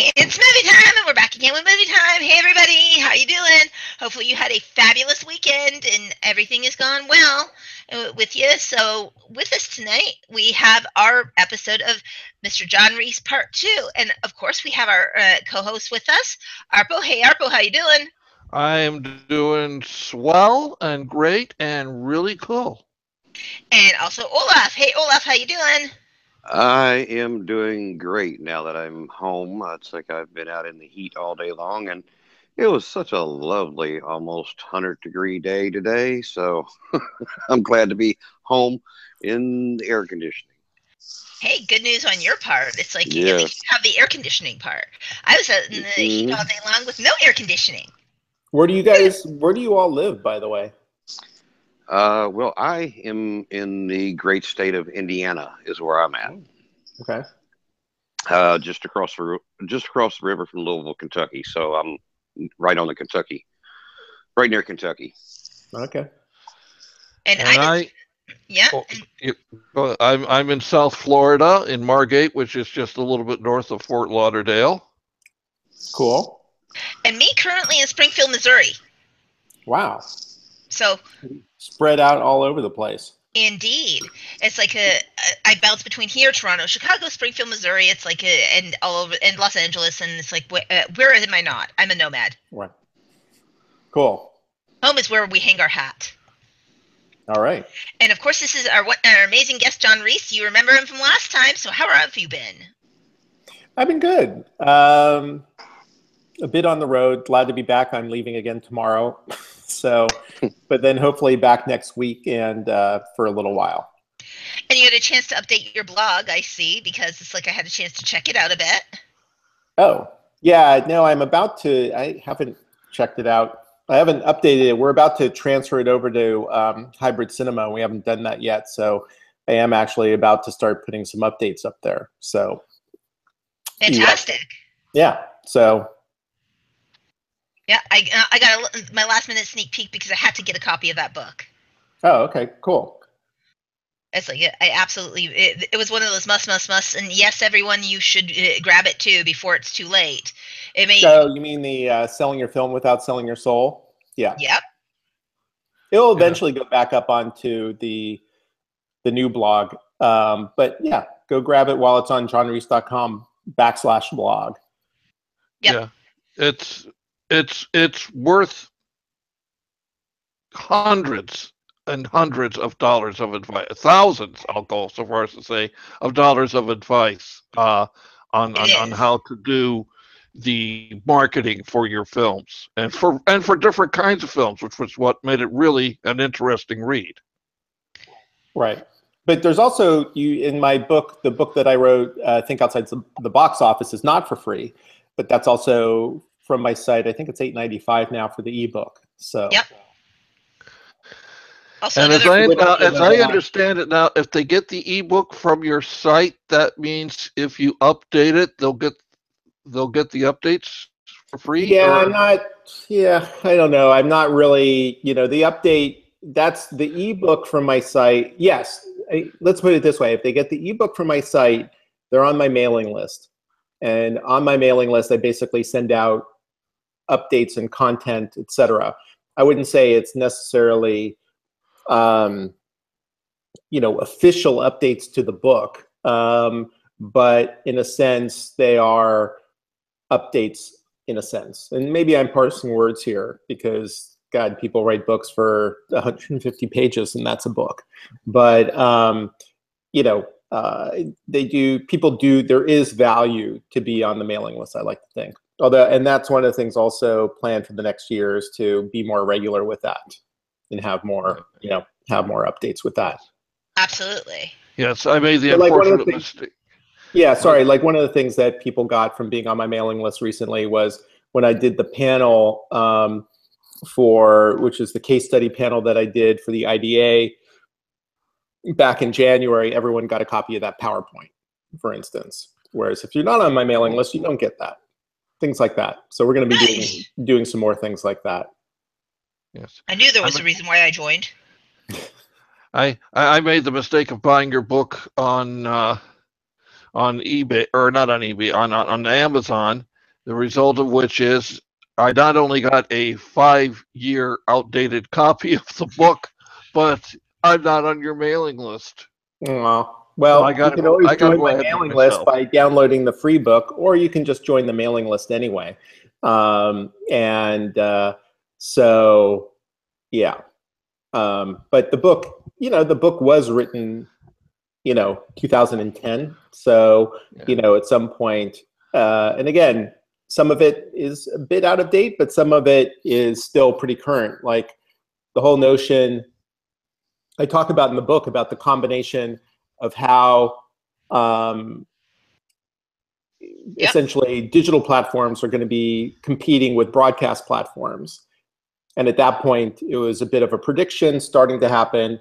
It's movie time, and we're back again with movie time. Hey, everybody, how you doing? Hopefully, you had a fabulous weekend and everything has gone well with you. So, with us tonight, we have our episode of Mr. Jon Reiss Part Two, and of course, we have our co-host with us, Arpo. Hey, Arpo, how you doing? I am doing swell and great and really cool. And also Olaf. Hey, Olaf, how you doing? I am doing great now that I'm home. It's like I've been out in the heat all day long, and it was such a lovely, almost 100-degree day today. So I'm glad to be home in the air conditioning. Hey, good news on your part. It's like at least Yes. you have the air conditioning part. I was out in the heat all hmm day long with no air conditioning. Where do you all live, by the way? Well, I am in the great state of Indiana, is where I'm at. Oh, okay. Just across the river from Louisville, Kentucky. So I'm right on the Kentucky, right near Kentucky. Okay. And And I'm in, I, yeah, oh, I'm in South Florida in Margate, which is just a little bit north of Fort Lauderdale. Cool. and me currently in Springfield, Missouri. Wow. So Spread out all over the place. indeed, it's like I bounce between here, Toronto, Chicago, Springfield, Missouri. It's like and all over and Los Angeles, and it's like where am I not? I'm a nomad. Right. Cool. Home is where we hang our hat. All right. And of course, this is our amazing guest, Jon Reiss. You remember him from last time. So how have you been? I've been good. A bit on the road. Glad to be back. I'm leaving again tomorrow. So, but then hopefully back next week and for a little while. And you had a chance to update your blog, I see, because it's like I had a chance to check it out a bit. Oh, yeah. No, I'm about to. I haven't checked it out. I haven't updated it. We're about to transfer it over to Hybrid Cinema. We haven't done that yet. So I am actually about to start putting some updates up there. So Fantastic. yeah. So Yeah, I got my last minute sneak peek because I had to get a copy of that book. oh, okay, cool. It's like I absolutely it was one of those must, and yes, everyone, you should grab it too before it's too late. It may So you mean the selling your film without selling your soul? Yeah. Yep. It'll Yeah. eventually go back up onto the new blog. But yeah, go grab it while it's on johnreese.com/blog. Yep. Yeah, it's worth hundreds and hundreds of dollars of advice, thousands, I'll go so far as to say, of dollars of advice on It how to do the marketing for your films and for different kinds of films, which was what made it really an interesting read. Right. But there's also in my book, the book that I wrote, Think Outside the Box Office, is not for free, but that's also from my site. I think it's $8.95 now for the ebook. So Yep. Also And another as I understand it now, if they get the ebook from your site, that means if you update it, they'll get the updates for free. yeah, Or I'm not. Yeah, I don't know. I'm not really. The update. That's the ebook from my site. Yes, let's put it this way: if they get the ebook from my site, they're on my mailing list, and on my mailing list, I basically send out updates and content, etc. I wouldn't say it's necessarily, official updates to the book, but in a sense, they are updates in a sense. And maybe I'm parsing words here because God, people write books for 150 pages and that's a book. But people do. There is value to be on the mailing list, I like to think. And that's one of the things also planned for the next year is to be more regular with that and have more updates with that. absolutely. yes, I made the But like one of the unfortunate things, mistake. yeah, sorry. Like one of the things that people got from being on my mailing list recently was when I did the panel which is the case study panel that I did for the IDA back in January, everyone got a copy of that PowerPoint, for instance. Whereas if you're not on my mailing list, you don't get that. Things like that. So we're going to be Nice. doing some more things like that. Yes, I knew there was a reason why I joined. I made the mistake of buying your book on eBay, or not on eBay, on Amazon, The result of which is I not only got a 5-year outdated copy of the book, but I'm not on your mailing list. Well, I you gotta can go. always I gotta join go my ahead and mailing list myself. by downloading the free book, or you can just join the mailing list anyway. So, yeah. But the book, the book was written, 2010. So, Yeah. at some point, and again, some of it is a bit out of date, but some of it is still pretty current. Like the whole notion I talk about in the book about the combination of how Yep. essentially digital platforms are going to be competing with broadcast platforms. And at that point, it was a bit of a prediction starting to happen.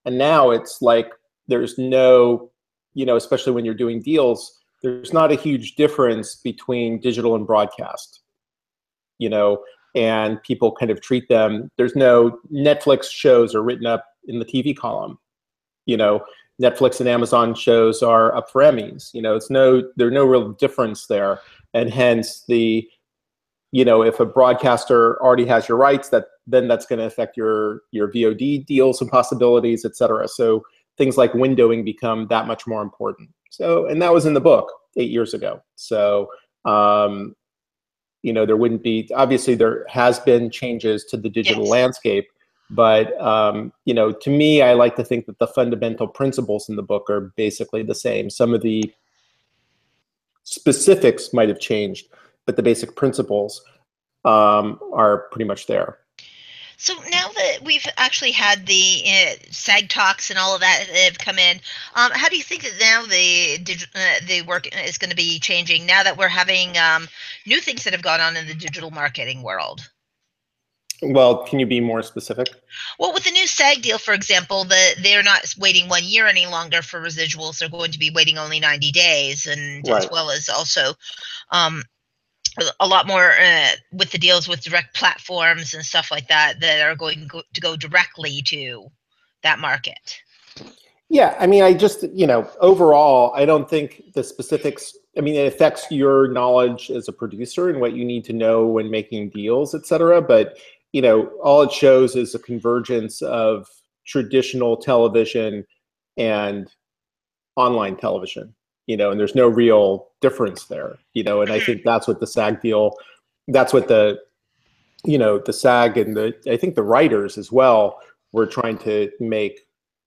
And now it's like there's no, especially when you're doing deals, there's not a huge difference between digital and broadcast, and people kind of treat them. There's no Netflix shows are written up in the TV column. Netflix and Amazon shows are up for Emmys. There's no real difference there. And hence if a broadcaster already has your rights, then that's going to affect your VOD deals and possibilities, et cetera. So things like windowing become that much more important. So, and that was in the book 8 years ago. So, there wouldn't be, obviously there has been changes to the digital Yes. landscape, but, to me, I like to think that the fundamental principles in the book are basically the same. Some of the specifics might have changed, but the basic principles are pretty much there. So now that we've actually had the SAG talks and all of that have come in, how do you think that now the work is going to be changing now that we're having new things that have gone on in the digital marketing world? Well, can you be more specific? Well, with the new SAG deal, for example, they're not waiting 1 year any longer for residuals. They're going to be waiting only 90 days, and Right. as well as also a lot more with the deals with direct platforms and stuff like that are going to go directly to that market. Yeah, I mean, I just, overall, I don't think the specifics, I mean, it affects your knowledge as a producer and what you need to know when making deals, et cetera. But, all it shows is a convergence of traditional television and online television, and there's no real difference there, and I think that's what the SAG deal, that's what the SAG and I think the writers as well were trying to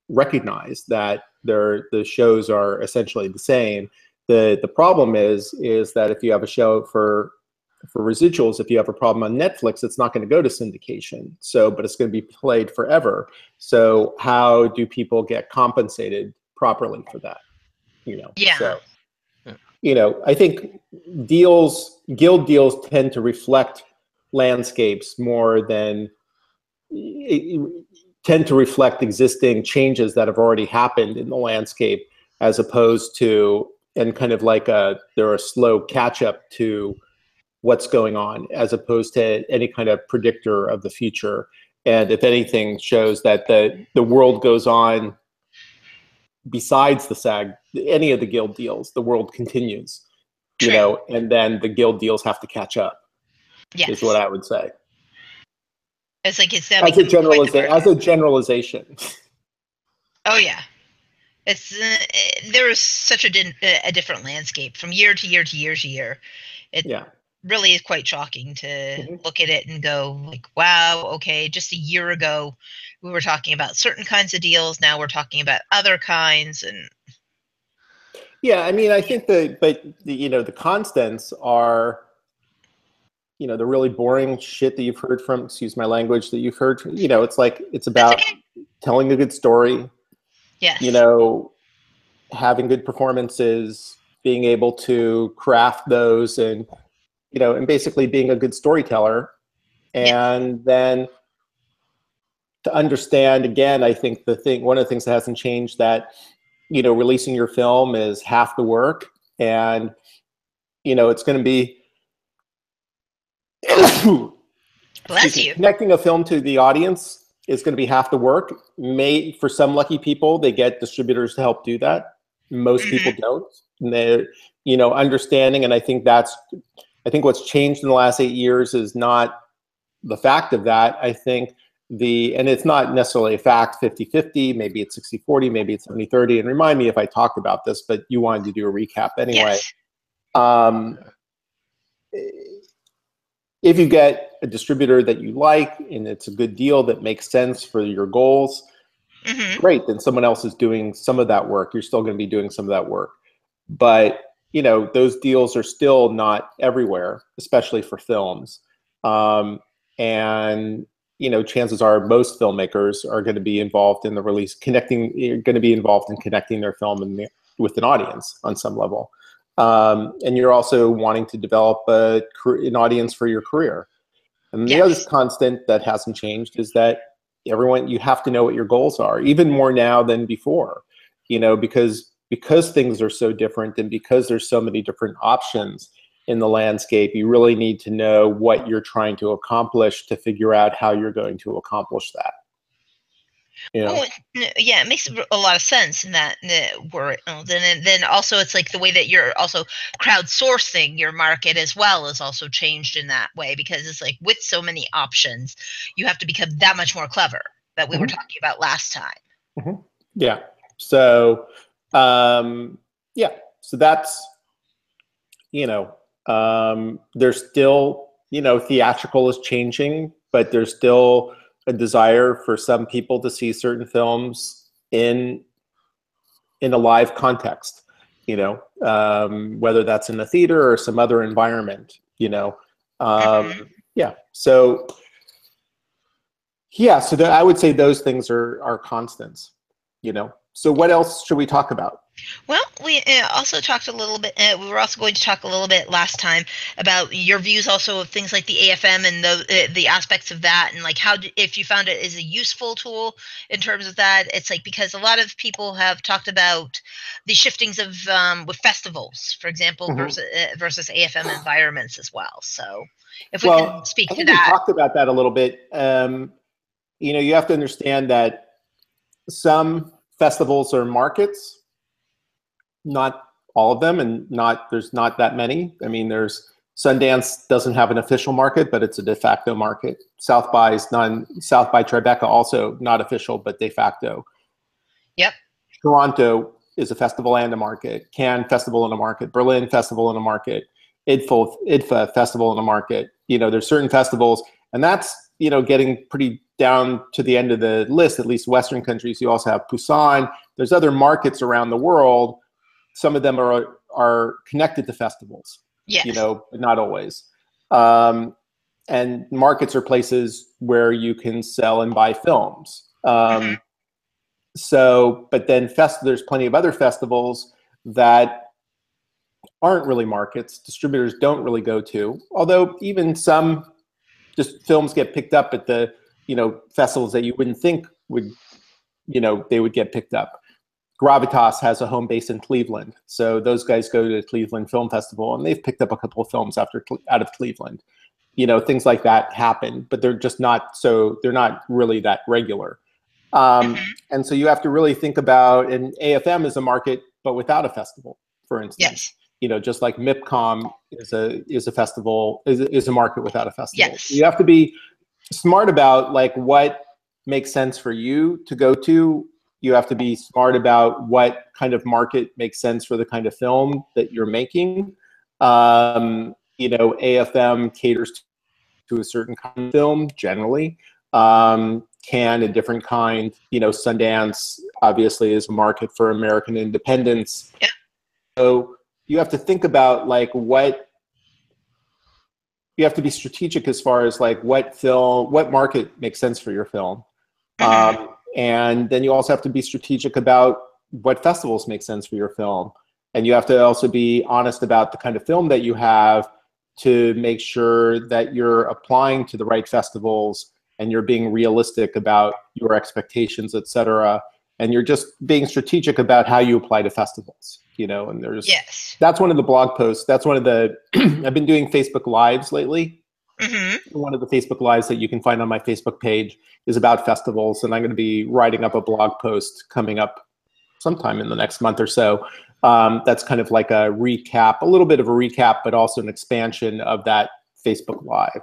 recognize that the shows are essentially the same. The problem is that if you have a show for residuals, if you have a problem on Netflix, it's not going to go to syndication. So, but it's going to be played forever. So how do people get compensated properly for that? Yeah. So, I think guild deals tend to reflect landscapes more than tend to reflect existing changes that have already happened in the landscape, as opposed to, and kind of like they're a slow catch up to what's going on, as opposed to any kind of predictor of the future. And if anything, shows that the world goes on besides the SAG, any of the guild deals, the world continues, and then the guild deals have to catch up. Yes. Is what I would say. It's like it's as a generalization. Oh yeah, it's there is such a different landscape from year to year to year to year. It really is quite shocking to look at it and go like, wow, okay, just a year ago we were talking about certain kinds of deals, now we're talking about other kinds. And yeah, I mean, I think the constants are, the really boring shit that you've heard from, excuse my language, that you've heard, it's like, it's about telling a good story. Yes. Having good performances, being able to craft those, and, and basically being a good storyteller. And then to understand, again, I think one of the things that hasn't changed, that, releasing your film is half the work, and, it's going to be, bless you. Connecting a film to the audience is going to be half the work. For some lucky people, they get distributors to help do that. Most people don't. And they're, understanding, and I think that's I think what's changed in the last 8 years is not the fact of that. I think and it's not necessarily a fact 50-50, maybe it's 60-40, maybe it's 70-30. And remind me if I talked about this, but you wanted to do a recap anyway. Yes. If you get a distributor that you like and it's a good deal that makes sense for your goals, great, then someone else is doing some of that work. You're still going to be doing some of that work. But, you know, those deals are still not everywhere, especially for films. And, you know, chances are most filmmakers are going to be involved in the release, going to be involved in connecting their film with an audience on some level. And you're also wanting to develop an audience for your career. And the other constant that hasn't changed is that you have to know what your goals are, even more now than before, you know, because things are so different and because there's so many different options in the landscape, you really need to know what you're trying to accomplish to figure out how you're going to accomplish that. You know? Well, yeah, it makes a lot of sense in that then also it's like the way that you're also crowdsourcing your market as well is also changed in that way, because it's like with so many options, you have to become that much more clever that we were talking about last time. Yeah. So, so that's, you know, there's still, you know, theatrical is changing, but there's still a desire for some people to see certain films in a live context, you know, whether that's in a theater or some other environment, you know. So I would say those things are constants, you know. So what else should we talk about? Well, we also talked a little bit, we were also going to talk a little bit last time about your views also of things like the AFM and the aspects of that, and like if you found it as a useful tool in terms of that. It's like, because a lot of people have talked about the shiftings of with festivals, for example, versus AFM environments as well. So if we can speak to that. We talked about that a little bit. You know, you have to understand that some festivals are markets. Not all of them, and there's not that many. I mean, Sundance doesn't have an official market, but it's a de facto market. South by Tribeca also not official, but de facto. Yep. Toronto is a festival and a market. Cannes Festival and a market. Berlin Festival and a market. IDFA Festival and a market. You know, there's certain festivals, and that's, you know, getting pretty down to the end of the list, at least Western countries. You also have Busan. There's other markets around the world. Some of them are connected to festivals, you know, but not always. And markets are places where you can sell and buy films. So, but then there's plenty of other festivals that aren't really markets. Distributors don't really go to, although even some just films get picked up at the, you know, festivals that you wouldn't think would, you know, they would get picked up. Gravitas has a home base in Cleveland. So those guys go to the Cleveland Film Festival, and they've picked up a couple of films out of Cleveland. You know, things like that happen, but they're just they're not really that regular. And so you have to really think about, and AFM is a market, but without a festival, for instance. Yes. You know, just like MIPCOM is a festival, is a market without a festival. Yes. You have to be smart about like what makes sense for you to go to. You have to be smart about what kind of market makes sense for the kind of film that you're making. You know, AFM caters to a certain kind of film generally. Cannes, a different kind. You know, Sundance obviously is a market for American independence. Yeah. So you have to think about like you have to be strategic as far as like what market makes sense for your film. And then you also have to be strategic about what festivals make sense for your film. And you have to also be honest about the kind of film that you have to make sure that you're applying to the right festivals and you're being realistic about your expectations, et cetera. And you're just being strategic about how you apply to festivals, you know, and that's one of the blog posts. That's one of the, I've been doing Facebook Lives lately. One of the Facebook Lives that you can find on my Facebook page is about festivals, and I'm going to be writing up a blog post coming up sometime in the next month or so That's kind of like a recap, a little bit of a recap, but also an expansion of that Facebook Live.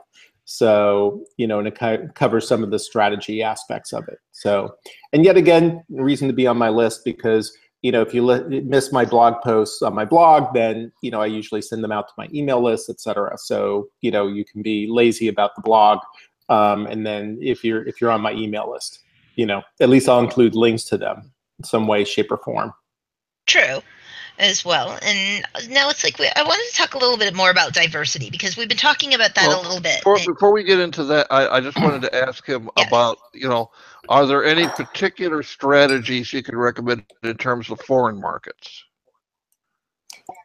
So, and it covers some of the strategy aspects of it. So, and yet again, reason to be on my list because, if you miss my blog posts on my blog, then, I usually send them out to my email list, et cetera. So, you can be lazy about the blog. And then if you're on my email list, at least I'll include links to them in some way, shape, or form. True. As well. And now it's like I wanted to talk a little bit more about diversity because we've been talking about that a little bit. Before we get into that, I just wanted to ask him about, are there any particular strategies you can recommend in terms of foreign markets?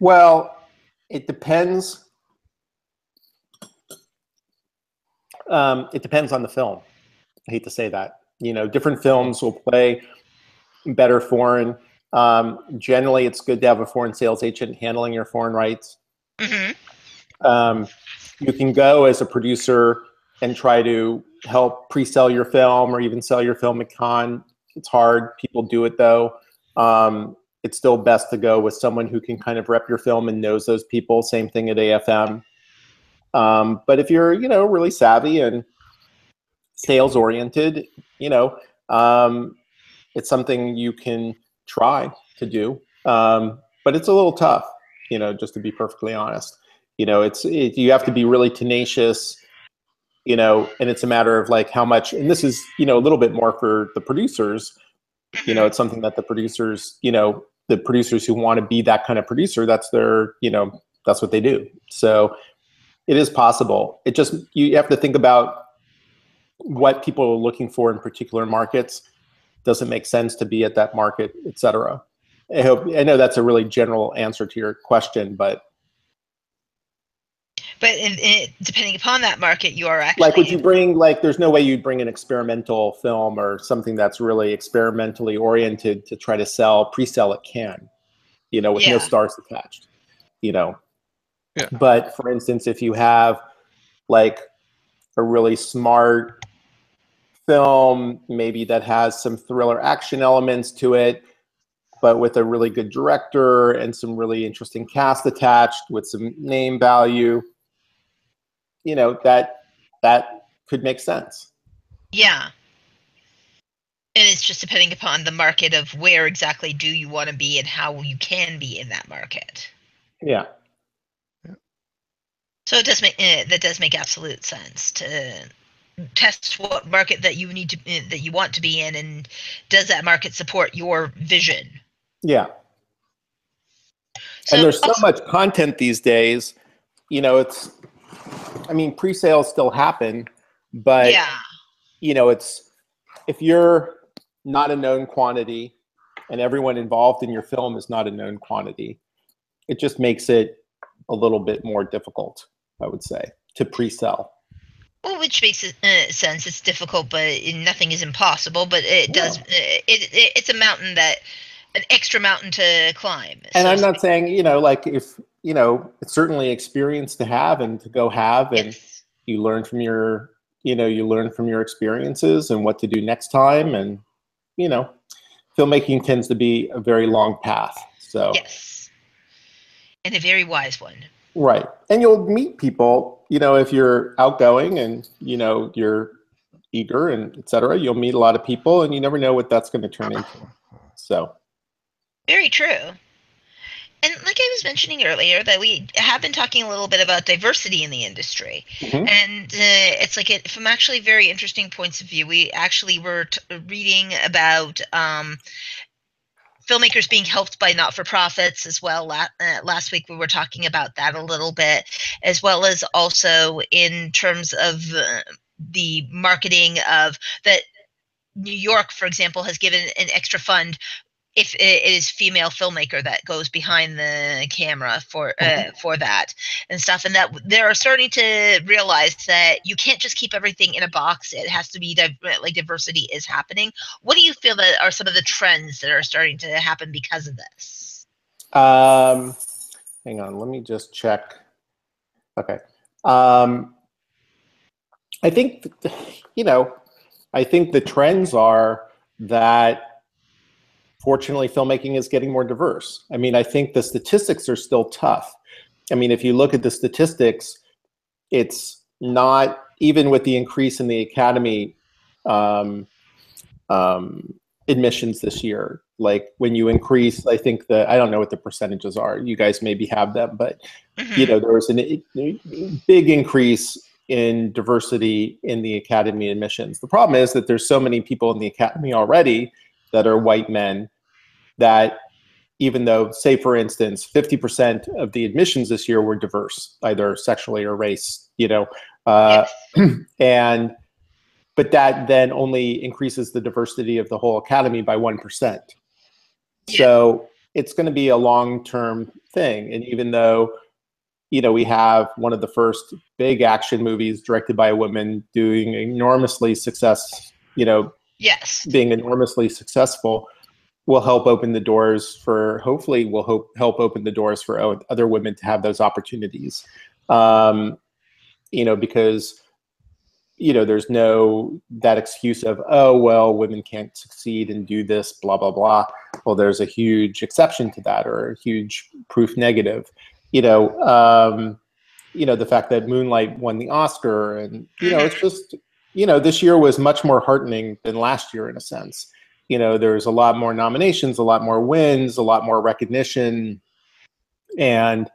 Well, it depends. It depends on the film. I hate to say that. Different films will play better foreign. Generally, it's good to have a foreign sales agent handling your foreign rights. Mm-hmm. You can go as a producer and try to help pre-sell your film or even sell your film at con. It's hard. People do it though. It's still best to go with someone who can kind of rep your film and knows those people. Same thing at AFM. But if you're, really savvy and sales oriented, it's something you can try to do, but it's a little tough, just to be perfectly honest. You have to be really tenacious, and it's a matter of like how much, and this is, a little bit more for the producers, it's something that the producers who want to be that kind of producer, that's their, that's what they do. So it is possible. You have to think about what people are looking for in particular markets. Does it make sense to be at that market, et cetera? I know that's a really general answer to your question, but depending upon that market, you are actually like, would you bring there's no way you'd bring an experimental film or something that's really experimentally oriented to try to pre-sell at Cannes, with no stars attached, Yeah. But for instance, if you have like a really smart film, maybe that has some thriller action elements to it, but with a really good director and some really interesting cast attached with some name value, that could make sense. Yeah. And it's just depending upon the market of where exactly do you want to be and how you can be in that market. Yeah. So that does make absolute sense to test what market that you want to be in, and does that market support your vision? Yeah. And there's so much content these days, pre-sales still happen, but it's, if you're not a known quantity and everyone involved in your film is not a known quantity, it just makes it a little bit more difficult, I would say, to pre-sell. Well, which makes sense. It's difficult, but nothing is impossible. But it does. It's a mountain an extra mountain to climb. And I'm not saying, if, it's certainly experience to have and to go have, and you learn from your, experiences and what to do next time. And, filmmaking tends to be a very long path. So yes, and a very wise one. Right. And you'll meet people, if you're outgoing and, you're eager and et cetera, you'll meet a lot of people and you never know what that's going to turn into. So. Very true. And like I was mentioning earlier, that we have been talking a little bit about diversity in the industry. Mm-hmm. And it's like from actually very interesting points of view. We actually were reading about filmmakers being helped by not-for-profits as well. Last week we were talking about that a little bit, as well as also in terms of the marketing of that. New York, for example, has given an extra fund if it is female filmmaker that goes behind the camera for that and stuff, and that they're starting to realize that you can't just keep everything in a box. It has to be diversity is happening. What do you feel that are some of the trends that are starting to happen because of this? Hang on, let me just check. Okay. I think, I think the trends are that fortunately, filmmaking is getting more diverse. I mean, I think the statistics are still tough. I mean, if you look at the statistics, it's not, even with the increase in the Academy admissions this year, like when you increase, I think I don't know what the percentages are. You guys maybe have them, but you know, there was a big increase in diversity in the Academy admissions. The problem is that there's so many people in the Academy already that are white men that, even though, say for instance, 50% of the admissions this year were diverse, either sexually or race, you know, and but that then only increases the diversity of the whole Academy by 1%. So it's going to be a long-term thing. And even though, you know, we have one of the first big action movies directed by a woman doing enormously being enormously successful, will help open the doors for, hopefully will help open the doors for other women to have those opportunities. You know, because, you know, there's no, that excuse of, oh, well, women can't succeed and do this, blah, blah, blah. Well, there's a huge exception to that, or a huge proof negative. You know, the fact that Moonlight won the Oscar, and, you know, it's just, you know, this year was much more heartening than last year in a sense. You know, there's a lot more nominations, a lot more wins, a lot more recognition. And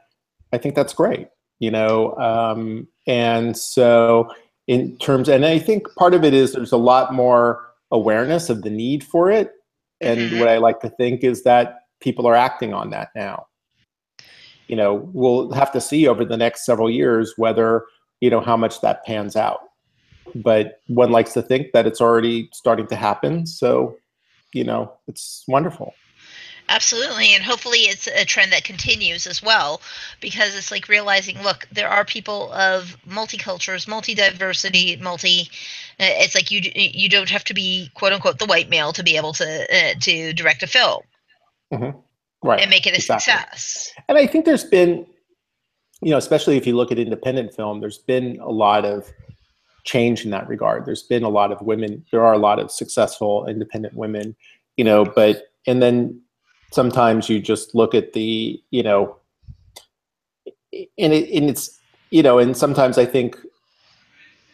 I think that's great, you know. And so in terms, and I think part of it is there's a lot more awareness of the need for it. And what I like to think is that people are acting on that now. You know, we'll have to see over the next several years whether, you know, how much that pans out. But one likes to think that it's already starting to happen. So, you know, it's wonderful. Absolutely, and hopefully it's a trend that continues as well, because it's like realizing, look, there are people of multicultures, multi-diversity, it's like you don't have to be, quote unquote, the white male to be able to direct a film. Right. And make it a success. And I think there's been, you know, especially if you look at independent film, there's been a lot of change in that regard. There's been a lot of women, there are a lot of successful independent women, you know, and then sometimes you just look at the, you know, and it's, you know, and sometimes I think,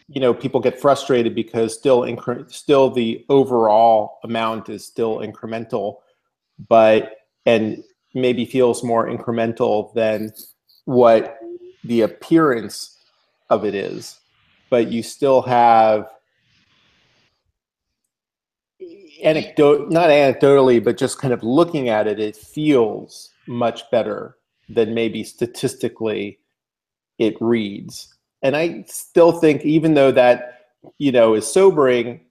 you know, people get frustrated because still the overall amount is still incremental, and maybe feels more incremental than what the appearance of it is. But you still have not anecdotally, but just kind of looking at it, it feels much better than maybe statistically it reads. And I still think, even though that, you know, is sobering,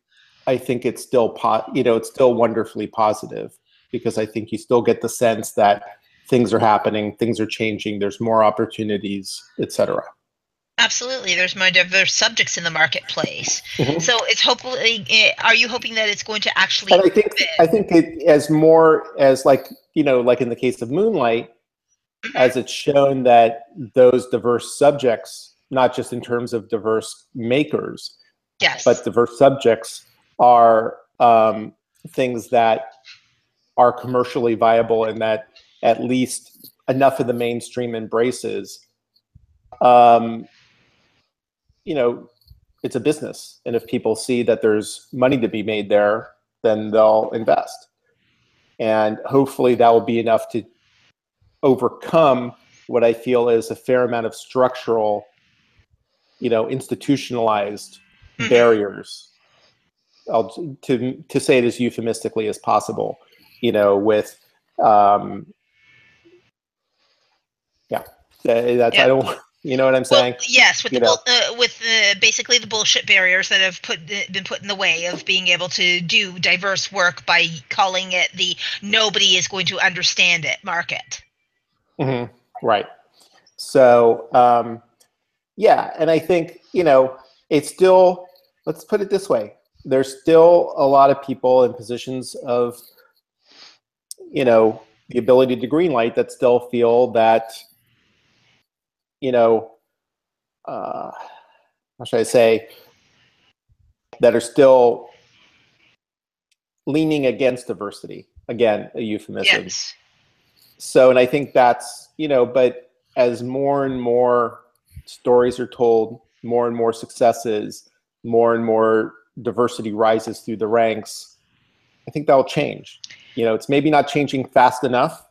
I think it's still, you know, it's still wonderfully positive, because I think you still get the sense that things are happening, things are changing, there's more opportunities, etc. Absolutely, there's more diverse subjects in the marketplace. So it's hopefully, are you hoping that it's going to actually? And I think it, as more as, like, you know, like in the case of Moonlight, as it's shown that those diverse subjects, not just in terms of diverse makers, but diverse subjects, are things that are commercially viable, and that at least enough of the mainstream embraces. You know, it's a business, and if people see that there's money to be made there, then they'll invest. And hopefully that will be enough to overcome what I feel is a fair amount of structural, you know, institutionalized barriers. To say it as euphemistically as possible, you know, with I don't, you know what I'm saying? Well, yes, with basically the bullshit barriers that have been put in the way of being able to do diverse work by calling it the nobody is going to understand it market. Right. So yeah, and I think, you know, it's still, let's put it this way, there's still a lot of people in positions of, you know, the ability to greenlight that still feel that, you know, how should I say, that are still leaning against diversity. Again, a euphemism. Yes. So, and I think that's, but as more and more stories are told, more and more successes, more and more diversity rises through the ranks, I think that'll change. It's maybe not changing fast enough,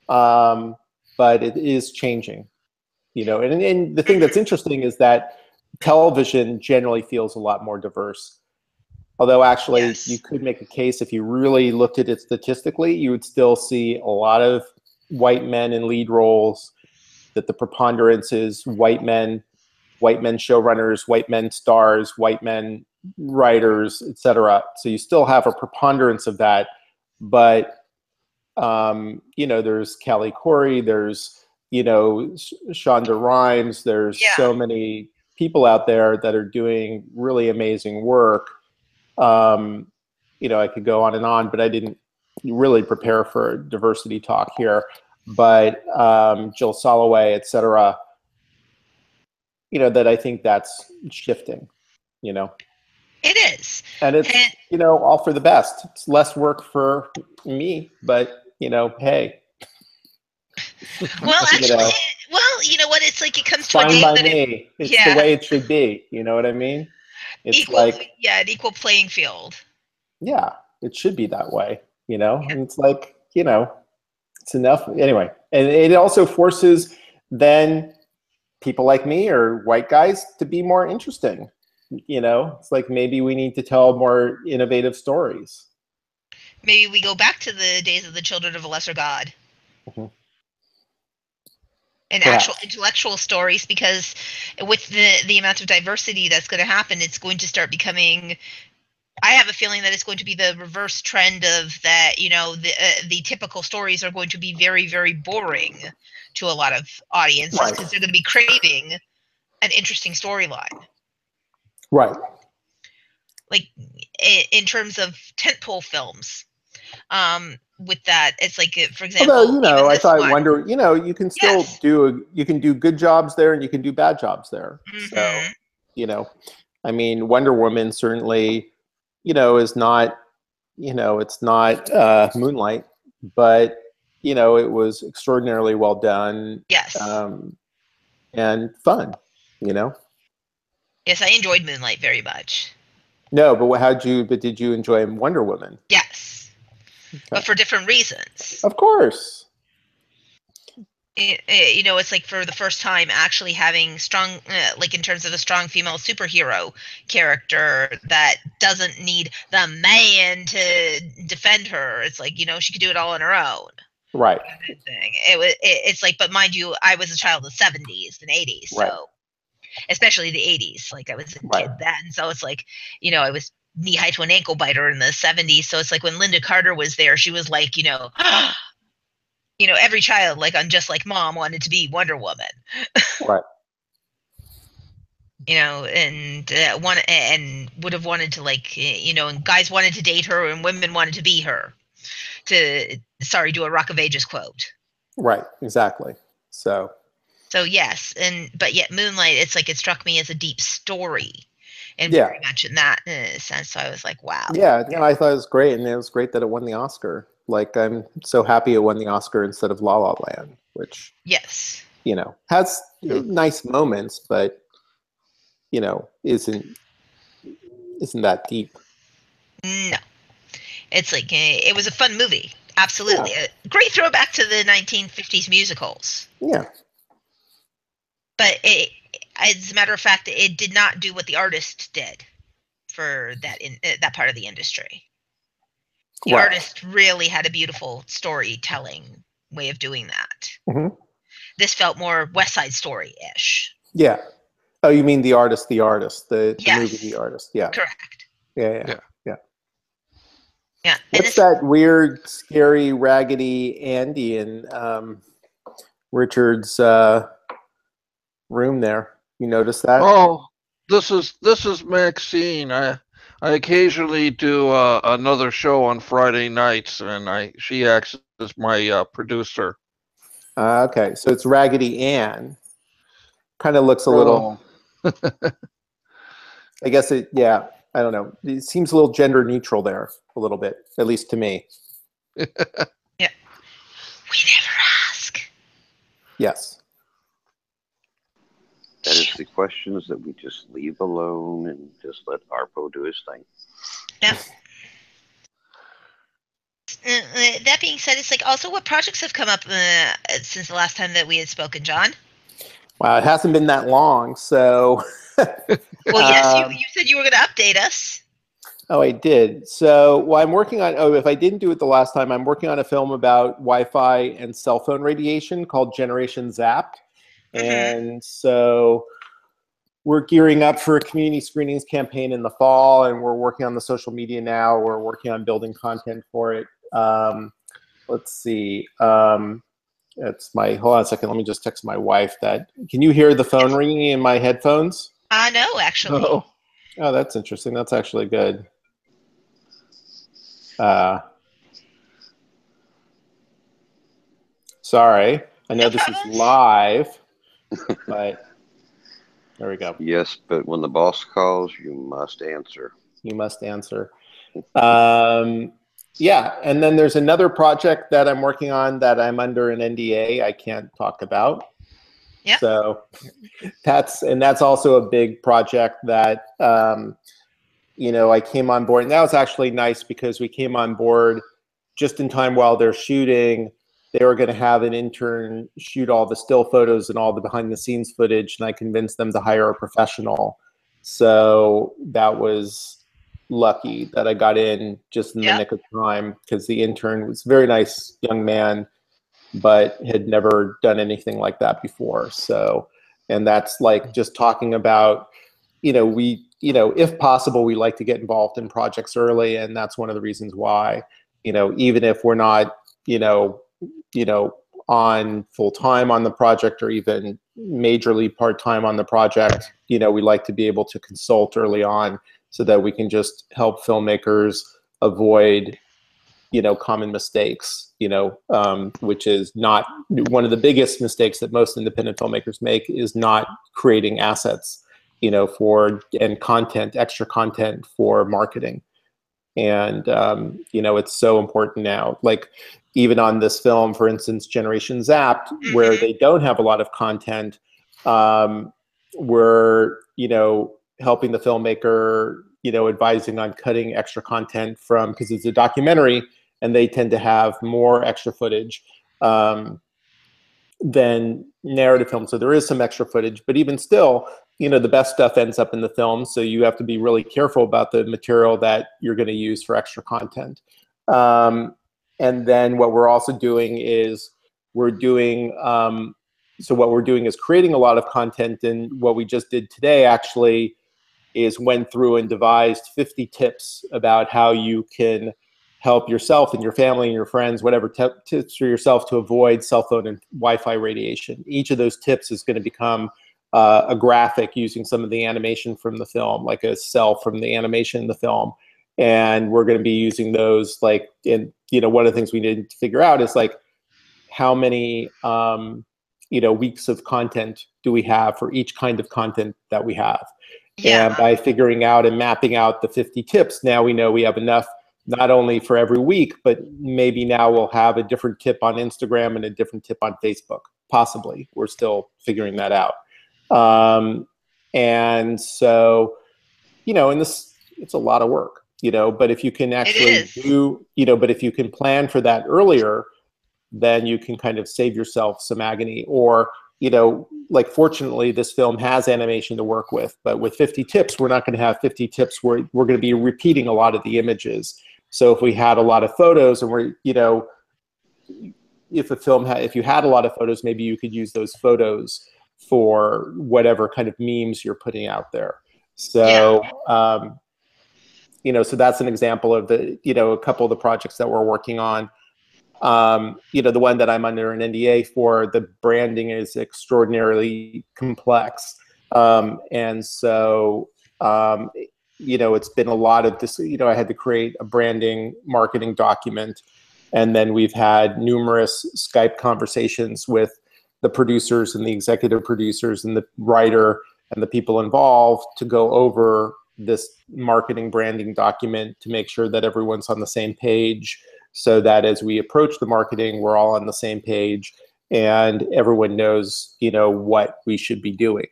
but it is changing. And the thing that's interesting is that television generally feels a lot more diverse. Although actually, Yes. you could make a case if you really looked at it statistically, you would still see a lot of white men in lead roles, that the preponderance is white men showrunners, white men stars, white men writers, etc. So you still have a preponderance of that, but there's Callie Corey, there's Shonda Rhimes, there's so many people out there that are doing really amazing work. I could go on and on, but I didn't really prepare for diversity talk here. But Jill Soloway, et cetera, that I think that's shifting, It is. And it's, all for the best. It's less work for me, but, hey. Well, actually, you know what? It's like it comes to a fine day by that me. It's the way it should be. You know what I mean? It's an equal playing field. Yeah, it should be that way, and it's like, it's enough. Anyway, and it also forces then people like me or white guys to be more interesting. It's like maybe we need to tell more innovative stories. Maybe we go back to the days of the Children of a Lesser God. Mm-hmm. And actual intellectual stories, because with the amount of diversity that's going to happen, it's going to start becoming, I have a feeling that it's going to be the reverse trend of that, the typical stories are going to be very, very boring to a lot of audiences because they're going to be craving an interesting storyline. Right. Like in terms of tentpole films, with that, it's like, for example, although I thought Wonder, you can still you can do good jobs there and you can do bad jobs there. Mm-hmm. So, I mean, Wonder Woman certainly, is not, it's not Moonlight, but it was extraordinarily well done. Yes. And fun, Yes, I enjoyed Moonlight very much. No, but did you enjoy Wonder Woman? Yes. Okay. But for different reasons. Of course. It's like for the first time actually having strong, like in terms of a strong female superhero character that doesn't need the man to defend her. It's like, she could do it all on her own. Right. It's like, but mind you, I was a child of the 70s and 80s. So especially the 80s, like I was a kid then. So it's like, I was knee high to an ankle biter in the 70s. So it's like when Linda Carter was there, she was like, every child, like on Just Like Mom, wanted to be Wonder Woman. Right. And would have wanted to, like, and guys wanted to date her and women wanted to be her. Do a Rock of Ages quote. Right. Exactly. So yes, but yet Moonlight, it's like it struck me as a deep story. And very much in that sense. So I was like, wow. Yeah, I thought it was great. And it was great that it won the Oscar. Like, I'm so happy it won the Oscar instead of La La Land, which, has nice moments, but, isn't that deep. No. It's like, it was a fun movie. Absolutely. Yeah. A great throwback to the 1950s musicals. Yeah. But as a matter of fact, it did not do what the artist did for that part of the industry. The artist really had a beautiful storytelling way of doing that. Mm-hmm. This felt more West Side Story-ish. Yeah. Oh, you mean the artist, the movie, The Artist. Yeah. Correct. Yeah. Yeah. What's that weird, scary, raggedy Andy in Richard's room there? You notice that? Oh, this is Maxine. I occasionally do another show on Friday nights, and she acts as my producer. Okay, so it's Raggedy Ann. Kind of looks a little. I guess I don't know. It seems a little gender neutral there, a little bit, at least to me. Yeah. We never ask. Yes. That is the questions that we just leave alone and just let Arpo do his thing. Yep. That being said, it's like also what projects have come up since the last time that we had spoken, John? Wow, it hasn't been that long, so. Well, yes, you said you were going to update us. Oh, I did. So, well, I'm working on, if I didn't do it the last time, I'm working on a film about Wi-Fi and cell phone radiation called Generation Zapped. And so we're gearing up for a community screenings campaign in the fall, and we're working on the social media now. We're working on building content for it. Let's see. It's my, hold on a second. Let me just text my wife that, can you hear the phone ringing in my headphones? No, actually. Oh, that's interesting. That's actually good. Sorry. I know this is live, but there we go. Yes, but when the boss calls, you must answer. You must answer. Yeah, and then there's another project that I'm working on that I'm under an NDA I can't talk about. Yeah. So that's also a big project that you know, I came on board, and that was actually nice because we came on board just in time while they're shooting. They were going to have an intern shoot all the still photos and all the behind the scenes footage, and I convinced them to hire a professional. So that was lucky that I got in just in the nick of time, because the intern was a very nice young man, but had never done anything like that before. So, and that's like just talking about, you know, if possible, we like to get involved in projects early, and that's one of the reasons why, you know, even if we're not, you know, on full time on the project or even majorly part time on the project, you know, we like to be able to consult early on so that we can just help filmmakers avoid, you know, common mistakes, you know, which is not one of the biggest mistakes that most independent filmmakers make, is not creating assets, you know, and content, extra content for marketing. And, you know, it's so important now. Like, even on this film, for instance, Generation Zapped, where they don't have a lot of content, we're, you know, helping the filmmaker, you know, advising on cutting extra content from, because it's a documentary and they tend to have more extra footage than narrative film. So there is some extra footage, but even still, you know, the best stuff ends up in the film. So you have to be really careful about the material that you're going to use for extra content. And then what we're also doing is we're doing, so what we're doing is creating a lot of content. And what we just did today actually is went through and devised 50 tips about how you can help yourself and your family and your friends, whatever tips for yourself to avoid cell phone and Wi-Fi radiation. Each of those tips is going to become a graphic using some of the animation from the film, like a cell from the animation in the film. And we're going to be using those, like, in, you know, one of the things we need to figure out is like, how many, you know, weeks of content do we have for each kind of content that we have? Yeah. And by figuring out and mapping out the 50 tips, now we know we have enough, not only for every week, but maybe now we'll have a different tip on Instagram and a different tip on Facebook, possibly. We're still figuring that out. And so, you know, and this, it's a lot of work, you know, but if you can actually do, you know, but if you can plan for that earlier, then you can kind of save yourself some agony. Or, you know, like, fortunately, this film has animation to work with, but with 50 tips, we're not going to have 50 tips where we're going to be repeating a lot of the images. So if we had a lot of photos, and we're, you know, if a film had, if you had a lot of photos, maybe you could use those photos for whatever kind of memes you're putting out there. So, you know, so that's an example of the, you know, a couple of the projects that we're working on. You know, the one that I'm under an NDA for, the branding is extraordinarily complex. And so, you know, it's been a lot of this, you know, I had to create a branding marketing document. And then we've had numerous Skype conversations with the producers and the executive producers and the writer and the people involved to go over this marketing branding document to make sure that everyone's on the same page. so that as we approach the marketing, we're all on the same page and everyone knows, what we should be doing.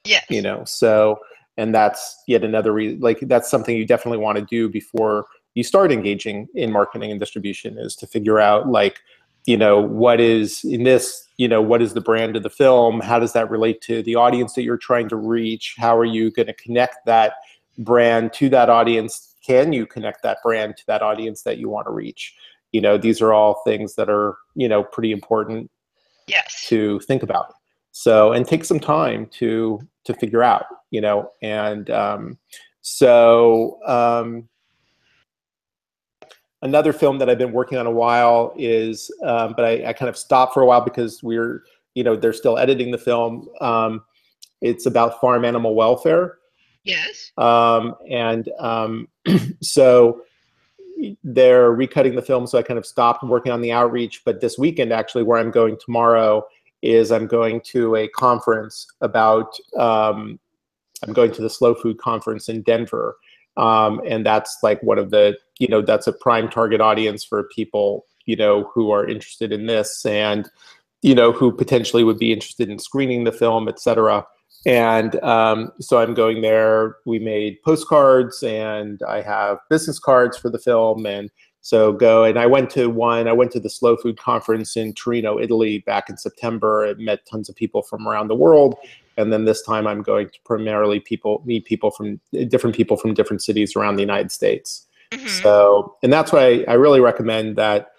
Yes. So, and that's yet another reason, like that's something you definitely want to do before you start engaging in marketing and distribution, is to figure out what is in this, what is the brand of the film? How does that relate to the audience that you're trying to reach? How are you going to connect that brand to that audience? Can you connect that brand to that audience that you want to reach? These are all things that are, pretty important to think about. So, and take some time to figure out, and another film that I've been working on a while is, but I kind of stopped for a while because they're still editing the film. It's about farm animal welfare. Yes. So they're recutting the film, so I kind of stopped working on the outreach. But this weekend, actually, where I'm going tomorrow, is I'm going to a conference about, I'm going to the Slow Food Conference in Denver. And that's like one of the, that's a prime target audience for people, who are interested in this and, who potentially would be interested in screening the film, et cetera. And so I'm going there. We made postcards and I have business cards for the film. And so I went to the Slow Food Conference in Torino, Italy back in September. I met tons of people from around the world. And then this time I'm going to primarily meet different people from different cities around the United States. Mm-hmm. So, and that's why I really recommend that,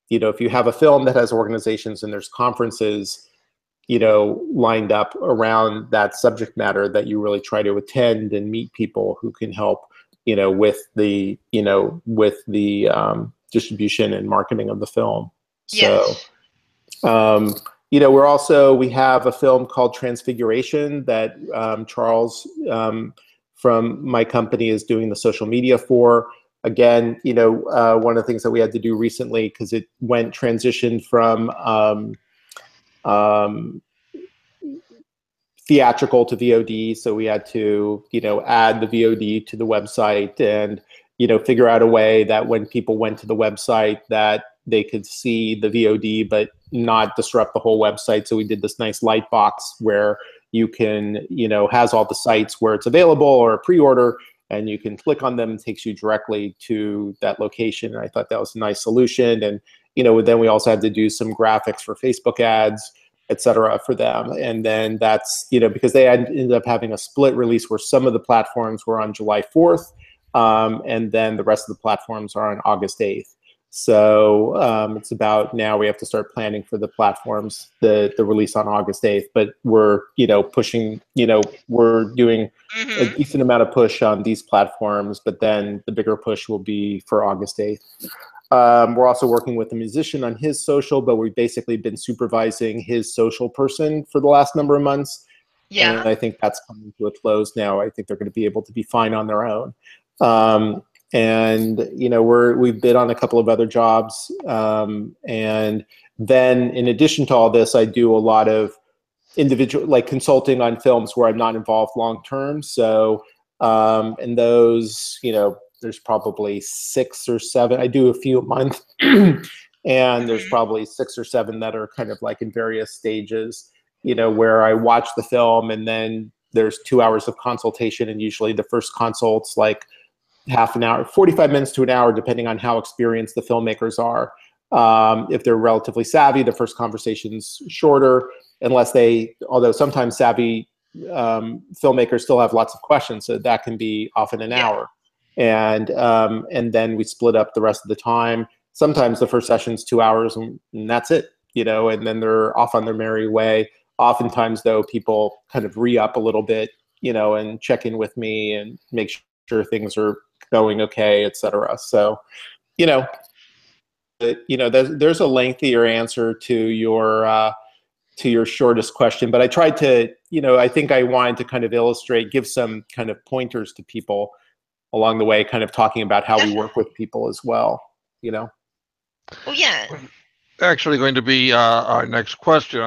if you have a film that has organizations and there's conferences, lined up around that subject matter, that you really try to attend and meet people who can help, with the distribution and marketing of the film. Yes. So, we have a film called Transfiguration that Charles from my company is doing the social media for. Again, one of the things that we had to do recently, because it transitioned from theatrical to VOD, so we had to, add the VOD to the website and, figure out a way that when people went to the website that they could see the VOD but not disrupt the whole website. So we did this nice light box where you can, has all the sites where it's available or a pre-order, and you can click on them, and takes you directly to that location. And I thought that was a nice solution. And, then we also had to do some graphics for Facebook ads, et cetera, for them. And then that's, because they ended up having a split release where some of the platforms were on July 4th, and then the rest of the platforms are on August 8th. So it's about, now we have to start planning for the platforms, the release on August 8th. But we're, pushing, we're doing a decent amount of push on these platforms, but then the bigger push will be for August 8th. We're also working with a musician on his social, but we've basically been supervising his social person for the last number of months. Yeah. And I think that's coming to a close now. I think they're going to be able to be fine on their own. And, we've bid on a couple of other jobs. And then in addition to all this, I do a lot of individual, consulting on films where I'm not involved long-term. So, and those, there's probably 6 or 7. I do a few a month, and there's probably 6 or 7 that are kind of like in various stages, where I watch the film and then there's 2 hours of consultation. And usually the first consult's like half an hour, 45 minutes to an hour, depending on how experienced the filmmakers are. If they're relatively savvy, the first conversation's shorter, although sometimes savvy filmmakers still have lots of questions, so that can be often an hour. And then we split up the rest of the time. Sometimes the first session's 2 hours and that's it, and then they're off on their merry way. Oftentimes though, people kind of re-up a little bit, and check in with me and make sure things are going okay, et cetera. So, there's a lengthier answer to your shortest question, but I tried to, I think I wanted to kind of give some kind of pointers to people along the way, kind of talking about how we work with people as well, Well, yeah. Actually going to be our next question.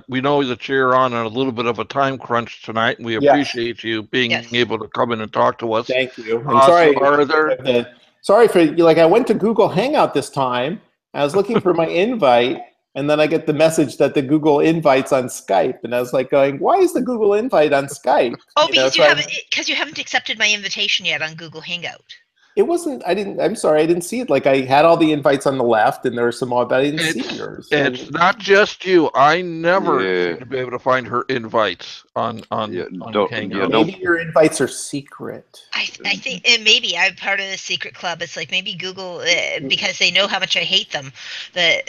We know that you're on a little bit of a time crunch tonight, and we appreciate you being able to come in and talk to us. Thank you. I'm sorry. sorry for, like, I went to Google Hangout this time. I was looking for my invite, and then I get the message that the Google invite's on Skype, and I was like going, why is the Google invite on Skype? Oh, because you haven't accepted my invitation yet on Google Hangout. It wasn't, I'm sorry, I didn't see it. Like, I had all the invites on the left, and there were some more, but I didn't see yours. It's not just you. I never seem to be able to find her invites on Hangout. Maybe your invites are secret. I think maybe I'm part of the secret club. It's like maybe Google, because they know how much I hate them. That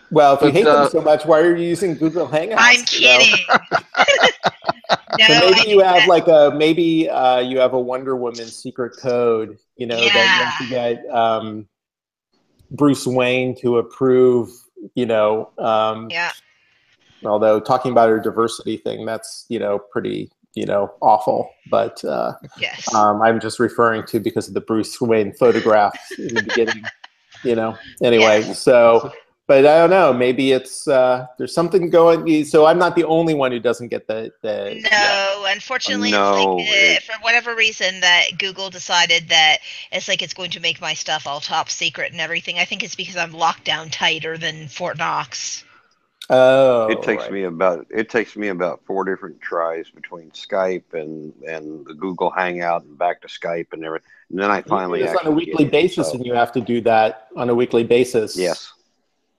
well, if you hate them so much, why are you using Google Hangouts? I'm kidding. No, so maybe you have like you have a Wonder Woman secret code, that you have to get Bruce Wayne to approve, although talking about her diversity thing, that's, pretty, awful. But yes. I'm just referring to because of the Bruce Wayne photographs in the beginning, anyway. Yes. So, but I don't know, maybe it's, there's something going, so I'm not the only one who doesn't get the No, unfortunately, it's like, for whatever reason that Google decided that it's like it's going to make my stuff all top secret and everything. I think it's because I'm locked down tighter than Fort Knox. Oh, it takes me about 4 different tries between Skype and the Google Hangout and back to Skype and everything. And then I finally do this on a weekly basis, and you have to do that on a weekly basis. Yes.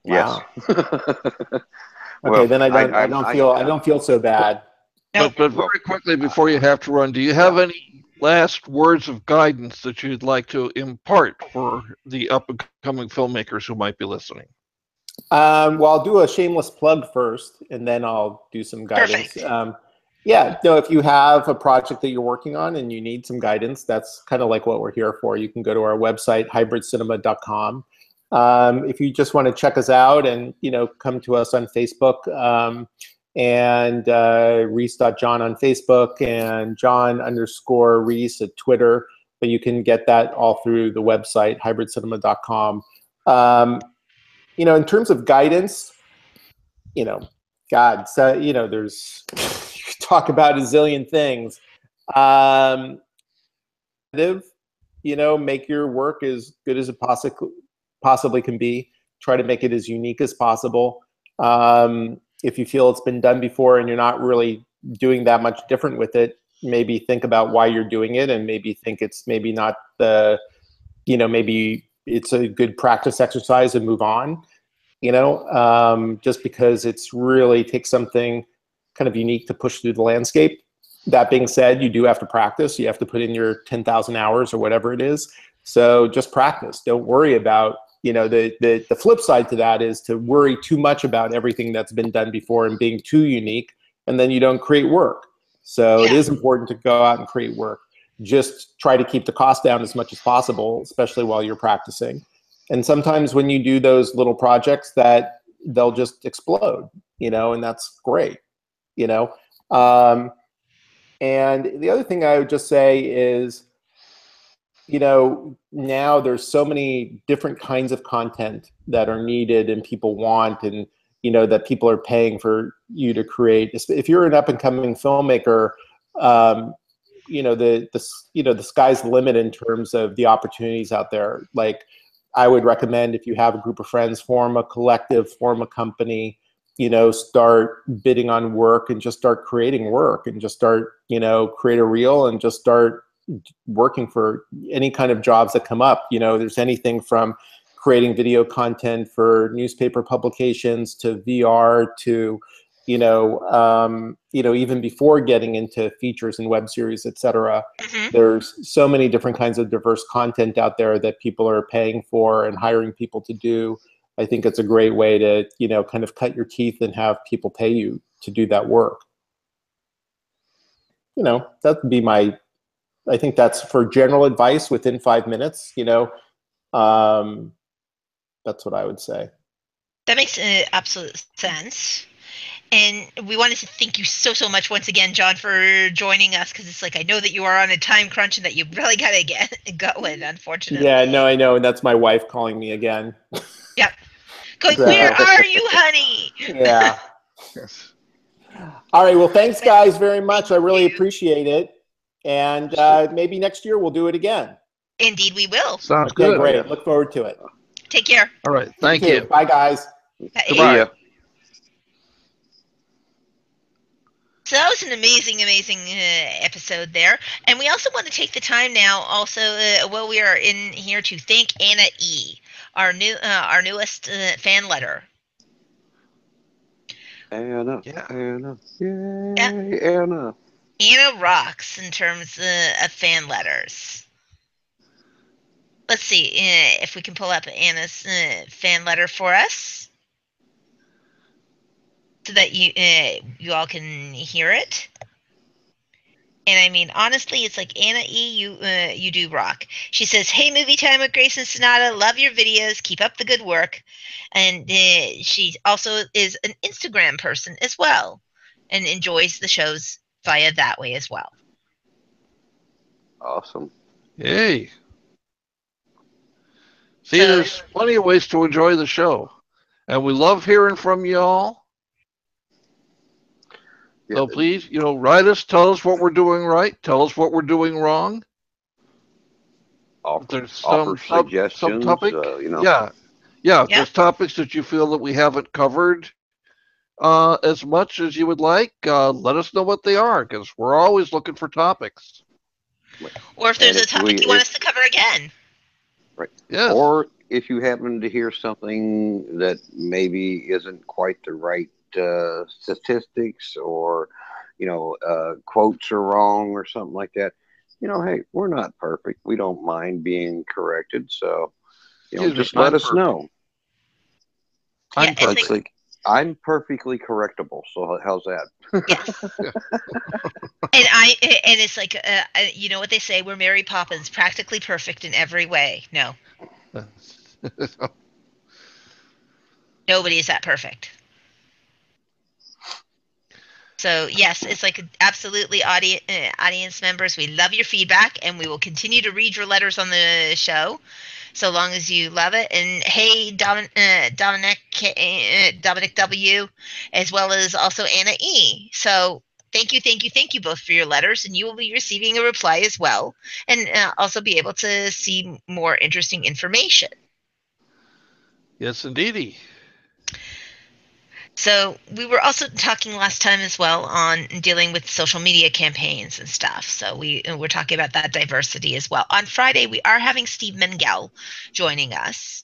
Wow. Yes. Okay, then I don't feel so bad. But very quickly before you have to run, do you have any last words of guidance that you'd like to impart for the up and coming filmmakers who might be listening? Well, I'll do a shameless plug first, and then I'll do some guidance. If you have a project that you're working on and you need some guidance, that's kind of like what we're here for. You can go to our website, hybridcinema.com. If you just want to check us out and, come to us on Facebook, and Reiss.Jon on Facebook and Jon_Reiss at Twitter, but you can get that all through the website, hybridcinema.com. In terms of guidance, there's, you could talk about a zillion things. Make your work as good as it possibly can be. Try to make it as unique as possible. If you feel it's been done before and you're not really doing that much different with it, maybe think about why you're doing it, and maybe think it's maybe not maybe it's a good practice exercise and move on, just because it's really takes something kind of unique to push through the landscape. That being said, you do have to practice. You have to put in your 10,000 hours or whatever it is. So just practice. Don't worry about, the flip side to that is to worry too much about everything that's been done before and being too unique, and then you don't create work. So it is important to go out and create work. Just try to keep the cost down as much as possible, especially while you're practicing. And sometimes when you do those little projects, that they'll just explode, and that's great, And the other thing I would just say is, now there's so many different kinds of content that are needed and people want, and, that people are paying for you to create. If you're an up and coming filmmaker, the sky's the limit in terms of the opportunities out there. Like, I would recommend, if you have a group of friends, form a collective, form a company, start bidding on work and just start creating work, and just start, create a reel and just start working for any kind of jobs that come up. There's anything from creating video content for newspaper publications to VR to, even before getting into features and web series, etc. There's so many different kinds of diverse content out there that people are paying for and hiring people to do. I think it's a great way to, kind of cut your teeth and have people pay you to do that work. That would be I think that's for general advice within 5 minutes, that's what I would say. That makes absolute sense. And we wanted to thank you so much once again, Jon, for joining us, because it's like, I know that you are on a time crunch and that you really got to get going, unfortunately. Yeah, no, I know. And that's my wife calling me again. Yep. Going, where are you, honey? Yeah. Yes. All right. Well, thanks, guys, very much. I really appreciate it. And maybe next year we'll do it again. Indeed, we will. Sounds Okay, good. great. Yeah. Look forward to it. Take care. All right. You Thank too. you. Bye, guys. Bye. Goodbye. See ya. So that was an amazing, amazing episode there. And we also want to take the time now, also while we are in here, to thank Anna E, our newest fan letter. Anna. Yeah. Anna. Yay, Yeah. Anna. Anna rocks in terms of fan letters. Let's see if we can pull up Anna's fan letter for us, so that you all can hear it. And I mean, honestly, it's like, Anna E, you do rock. She says, "Hey, Movie Time with Grace and Sonata. Love your videos. Keep up the good work." And she also is an Instagram person as well, and enjoys the shows via that way as well. Awesome. Hey. See, So there's plenty of ways to enjoy the show. And we love hearing from y'all. Yeah. So please, write us, tell us what we're doing right, tell us what we're doing wrong. If there's Offer some suggestions. topic, yeah, if yeah, there's topics that you feel that we haven't covered as much as you would like, let us know what they are, because we're always looking for topics. or if there's And a topic you want us to cover again. Right. Yes. Or if you happen to hear something that maybe isn't quite the right statistics, or quotes are wrong or something like that, hey, we're not perfect. We don't mind being corrected. So, just let us know. Yeah, it's perfect. like, I'm perfectly correctable. So how's that? yes. And it's like, you know what they say? We're Mary Poppins, practically perfect in every way. No, nobody is that perfect. So yes, it's like, absolutely, audience members, we love your feedback, and we will continue to read your letters on the show, so long as you love it. And hey, Dominic W, as well as also Anna E. So thank you both for your letters, and you will be receiving a reply as well, and also be able to see more interesting information. Yes, indeedy. So we were also talking last time as well on dealing with social media campaigns and stuff. So we're talking about that diversity as well. On Friday, we are having Steve Mengel joining us.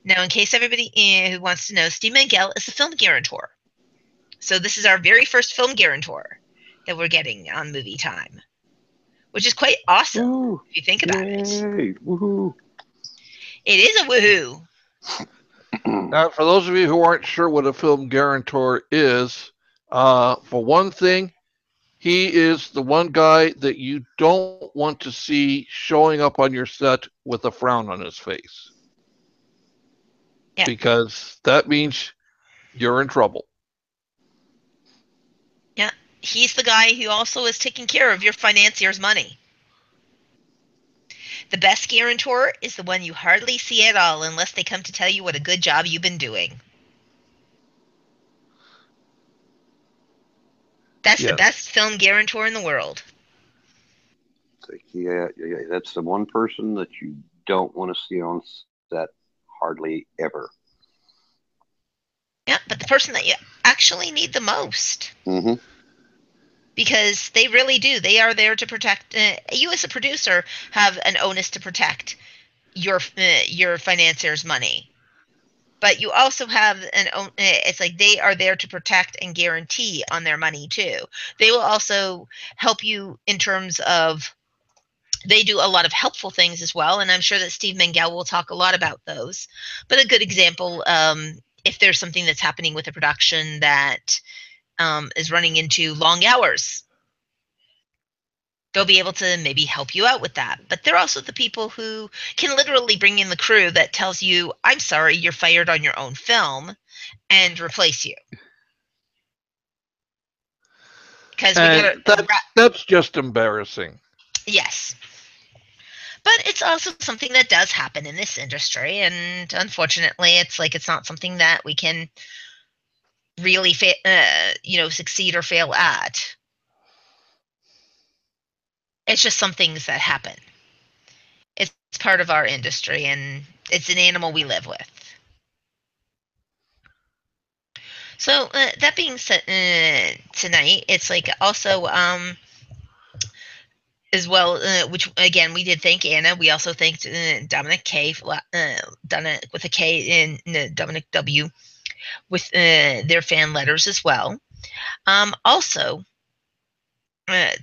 Now, in case everybody who wants to know, Steve Mengel is a film guarantor. So this is our very first film guarantor that we're getting on Movie Time, which is quite awesome. Woo. If you think about it. Woohoo. It is a woohoo. Now, for those of you who aren't sure what a film guarantor is, for one thing, he is the one guy that you don't want to see showing up on your set with a frown on his face. Yeah. Because that means you're in trouble. Yeah. He's the guy who also is taking care of your financier's money. The best guarantor is the one you hardly see at all unless they come to tell you what a good job you've been doing. That's the best film guarantor in the world. Yeah, that's the one person that you don't want to see on set hardly ever. Yeah, but the person that you actually need the most. Mm-hmm. Because they really do. They are there to protect. You as a producer have an onus to protect your financier's money. But you also have it's like they are there to protect and guarantee on their money too. They will also help you in terms of, they do a lot of helpful things as well, and I'm sure that Steve Mengel will talk a lot about those. But a good example, if there's something that's happening with a production that is running into long hours, they'll be able to maybe help you out with that. But they're also the people who can literally bring in the crew that tells you, "I'm sorry, you're fired on your own film," and replace you. Because that's just embarrassing. Yes. But it's also something that does happen in this industry, and unfortunately, it's like, it's not something that we can really succeed or fail at. It's just some things that happen. It's it's part of our industry, and it's an animal we live with. So that being said, tonight it's like also as well, which again we did thank Anna. We also thanked Dominic K, Dominic with a K and Dominic W with their fan letters as well. Also,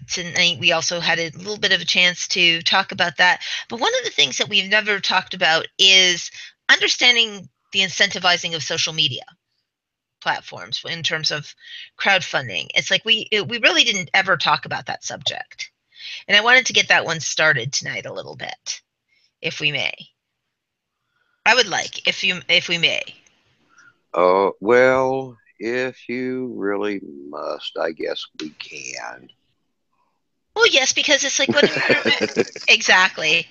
tonight we also had a little bit of a chance to talk about that. But one of the things that we've never talked about is understanding the incentivizing of social media platforms in terms of crowdfunding. It's like we really didn't ever talk about that subject, and I wanted to get that one started tonight a little bit, if we may. I would like if we may. Oh, well, if you really must, I guess we can. Well, yes, because it's like whether you're exactly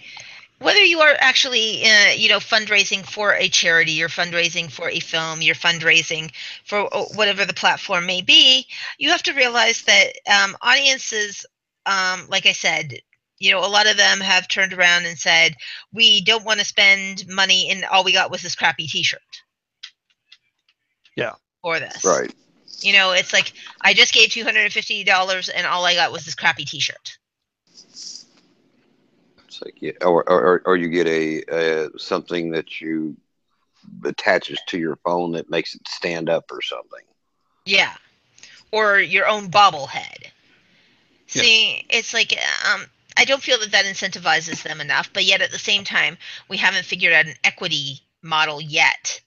whether you are actually fundraising for a charity, you're fundraising for a film, you're fundraising for whatever the platform may be, you have to realize that audiences, like I said, a lot of them have turned around and said, we don't want to spend money, and all we got was this crappy T-shirt Yeah. for this. Right. It's like I just gave $250 and all I got was this crappy T-shirt. It's like, yeah, or you get a something that you attaches to your phone that makes it stand up or something. Yeah, or your own bobblehead. Yeah. See, it's like I don't feel that that incentivizes them enough, but yet at the same time, we haven't figured out an equity model yet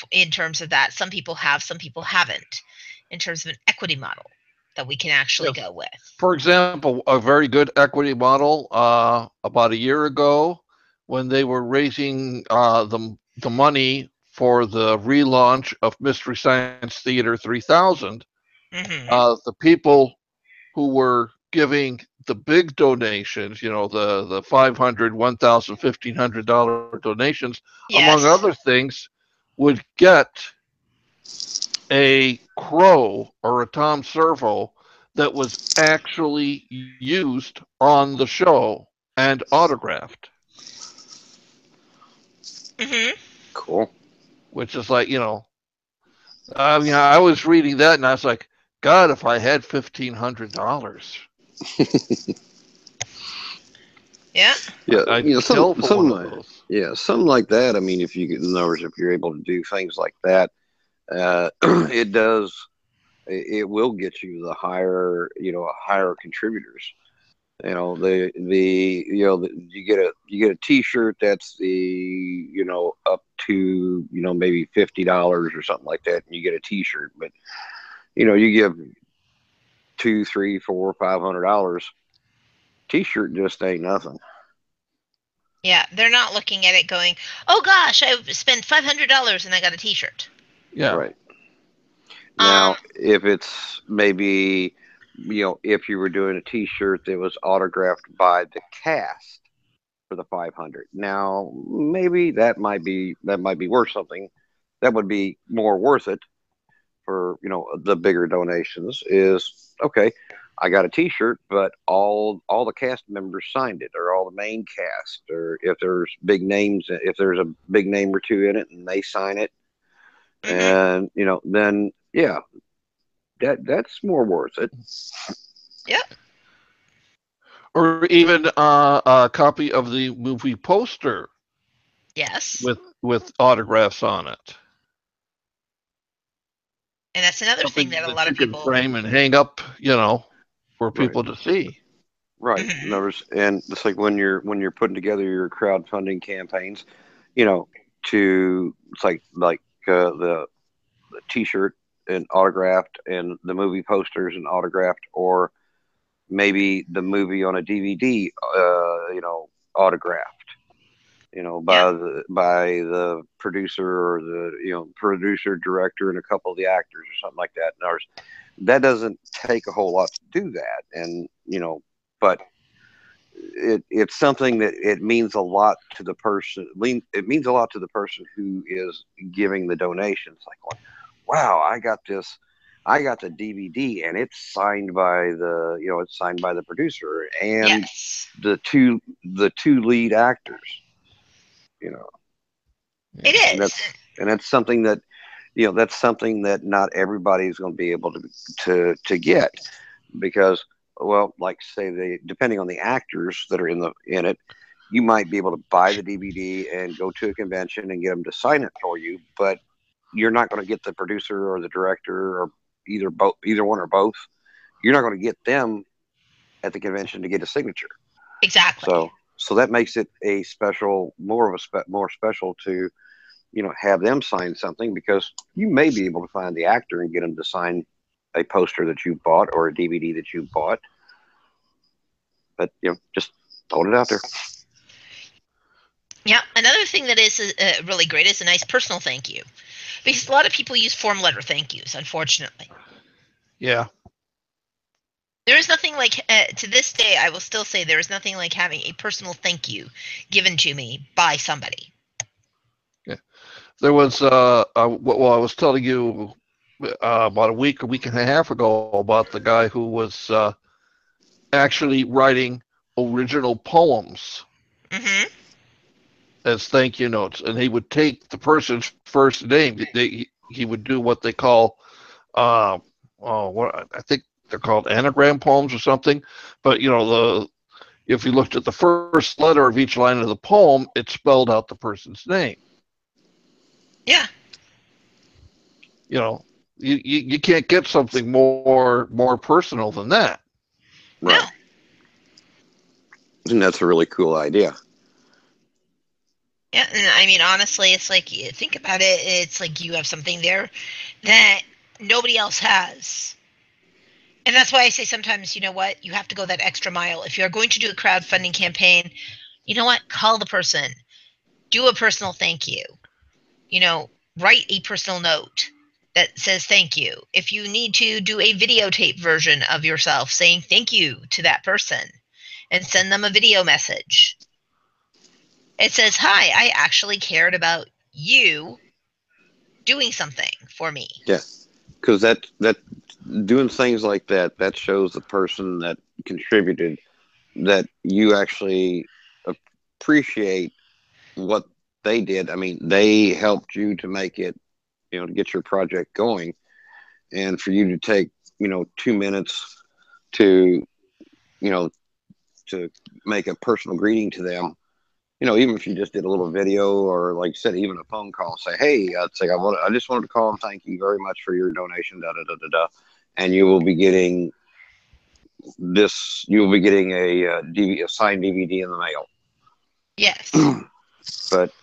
in terms of that. Some people have, some people haven't, in terms of an equity model that we can actually go with. For example, a very good equity model about a year ago, when they were raising the money for the relaunch of Mystery Science Theater 3000, the people who were giving the big donations, the $500, $1,000, $1,500 donations, among Yes. other things, would get a crow or a Tom Servo that was actually used on the show and autographed. Cool. Which is like, I was reading that and I was like, God, if I had $1,500. Yeah. Yeah, I'd some kill for one of those. yeah, something like that. I mean, if you get in other words, if you're able to do things like that, it does. It will get you the higher contributors. You get a T-shirt that's up to maybe $50 or something like that, and you get a T-shirt. But you give $2, $3, $4, $500. T-shirt just ain't nothing. Yeah, they're not looking at it going, "Oh gosh, I spent $500 and I got a T-shirt." Yeah. Right. Now, if it's maybe, if you were doing a T-shirt that was autographed by the cast for the 500, now maybe that might be worth something. That would be more worth it for the bigger donations. Is okay. I got a T-shirt, but all the cast members signed it, or all the main cast, or if there's big names, if there's a big name or two in it, and they sign it, and then yeah, that's more worth it. Yep. Or even a copy of the movie poster. Yes. With autographs on it. And that's another Something thing that a that lot you of can people frame and hang up, for people to see. Right. And it's like when you're putting together your crowdfunding campaigns, it's like the T-shirt and autographed, and the movie posters and autographed, or maybe the movie on a DVD, autographed, by the producer, or the producer, director, and a couple of the actors or something like that. And that doesn't take a whole lot to do that, and but it's something that it means a lot to the person. It means a lot to the person who is giving the donations. Like, wow, I got this. I got the DVD, and it's signed by the producer and yes. the two lead actors. You know, It and is. that's something that that's something that not everybody is going to be able to get because, well, like say depending on the actors that are in it, you might be able to buy the DVD and go to a convention and get them to sign it for you, but you're not going to get the producer or the director or either one or both. You're not going to get them at the convention to get a signature. Exactly. So that makes it a special, more special to have them sign something because you may be able to find the actor and get them to sign a poster that you bought or a DVD that you bought. But just throwing it out there. Yeah. Another thing that is really great is a nice personal thank you, because a lot of people use form letter thank yous. Unfortunately. Yeah. There is nothing like, to this day, I will still say there is nothing like having a personal thank you given to me by somebody. Yeah. There was, well, I was telling you about a week and a half ago about the guy who was actually writing original poems Mm-hmm. as thank you notes, and he would take the person's first name. He would do what they call, what I think they're called anagram poems or something. But if you looked at the first letter of each line of the poem, it spelled out the person's name. Yeah. You can't get something more personal than that. Right. No. And that's a really cool idea. Yeah, and I mean, honestly, it's like, you think about it, it's like you have something there that nobody else has. And that's why I say sometimes, you know what, you have to go that extra mile. If you're going to do a crowdfunding campaign, you know what, call the person, do a personal thank you, write a personal note that says thank you. If you need to, do a videotape version of yourself saying thank you to that person and send them a video message. It says, hi, I actually cared about you doing something for me. Yeah, because that doing things like that shows the person that contributed that you actually appreciate what they did. I mean, they helped you to make it, to get your project going, and for you to take 2 minutes to to make a personal greeting to them. Even if you just did a little video or, like you said, even a phone call, say, "Hey, I just wanted to call and thank you very much for your donation." Da da da da da, and you will be getting this. You will be getting a signed DVD in the mail. Yes. But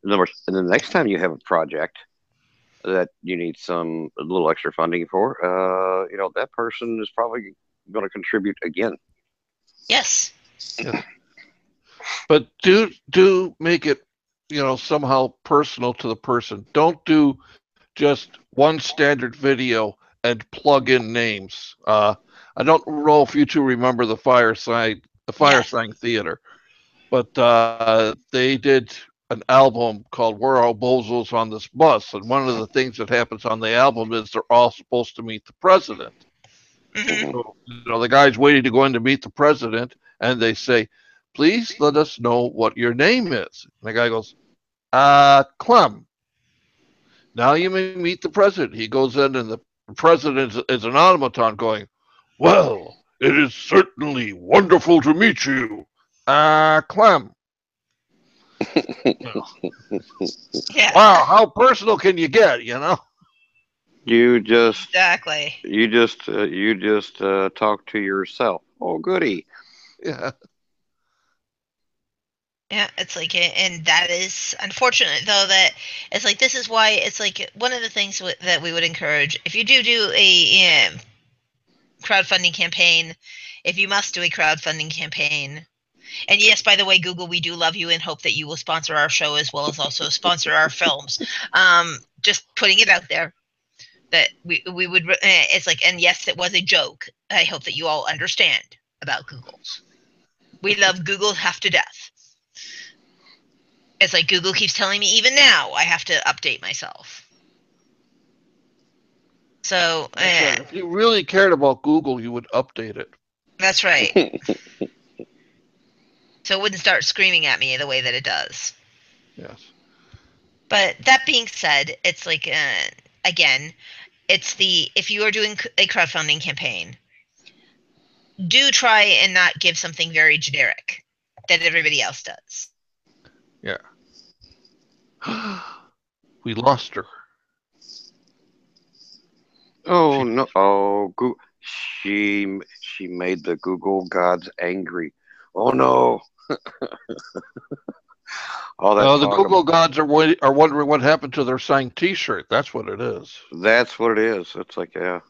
in other words, and then the next time you have a project that you need a little extra funding for, that person is probably going to contribute again. Yes. Yeah. But do make it, somehow personal to the person. Don't do just one standard video and plug in names. I don't know if you two remember the Firesign Theater, but they did an album called "We're All Bozos on This Bus," and one of the things that happens on the album is they're all supposed to meet the president. Mm-hmm. So, the guy's waiting to go in to meet the president, and they say, "Please let us know what your name is." And the guy goes, Clem. Now you may meet the president. He goes in, and the president is an automaton going, "Well, it is certainly wonderful to meet you, Clem." Yeah. Wow, how personal can you get? You just Exactly. talk to yourself. Oh, goody. Yeah. Yeah, it's like, and that is unfortunate, though, that it's like, this is why it's like one of the things that we would encourage, if you do a crowdfunding campaign, if you must do a crowdfunding campaign. And yes, by the way, Google, we do love you and hope that you will sponsor our show as well as also sponsor our films. Just putting it out there that we would. It's like, and yes, it was a joke. I hope that you all understand about Googles. We love Google half to death. It's like Google keeps telling me even now I have to update myself. So If you really cared about Google, you would update it. that's right. So it wouldn't start screaming at me the way that it does. Yes. But that being said, it's like again, it's the if you are doing a crowdfunding campaign, do try and not give something very generic that everybody else does. Yeah. We lost her. Oh She, no! Oh, she made the Google gods angry. Oh no! All that the talk Google about gods are wondering what happened to their signed T-shirt. That's what it is. that's what it is. It's like yeah.